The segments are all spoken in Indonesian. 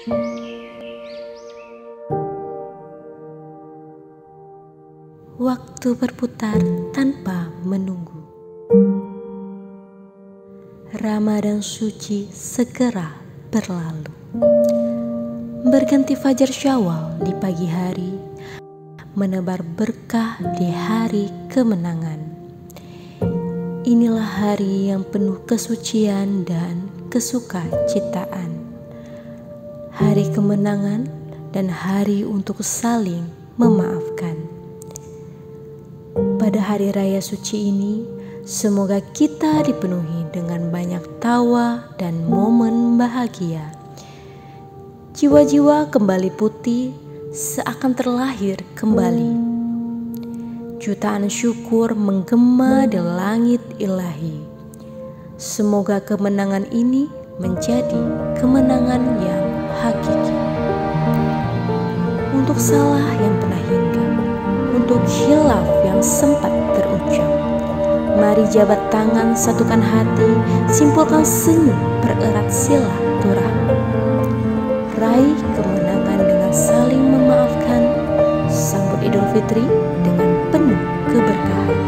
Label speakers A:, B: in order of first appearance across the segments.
A: Waktu berputar tanpa menunggu. Ramadan suci segera berlalu. Berganti fajar Syawal di pagi hari, menebar berkah di hari kemenangan. Inilah hari yang penuh kesucian dan kesukacitaan. Hari kemenangan dan hari untuk saling memaafkan. Pada hari raya suci ini, semoga kita dipenuhi dengan banyak tawa dan momen bahagia. Jiwa-jiwa kembali putih seakan terlahir kembali. Jutaan syukur menggema di langit ilahi. Semoga kemenangan ini menjadi kemenangan yang hakiki. Untuk salah yang pernah hingga, untuk khilaf yang sempat terucap, mari jabat tangan, satukan hati, simpulkan senyum, pererat silaturahmi. Raih kemenangan dengan saling memaafkan, sambut Idul Fitri dengan penuh keberkahan.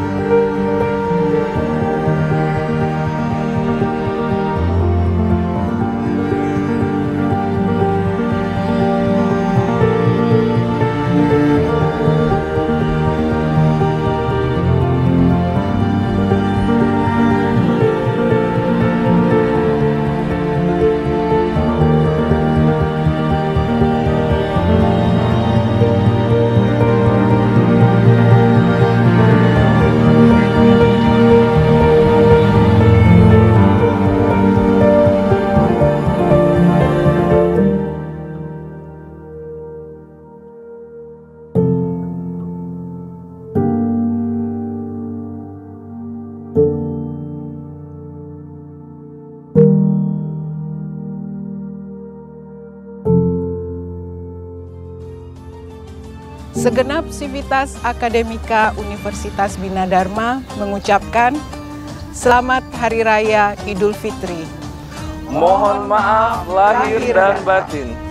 B: Segenap Sivitas Akademika Universitas Bina Dharma mengucapkan Selamat Hari Raya Idul Fitri.
C: Mohon maaf lahir dan batin.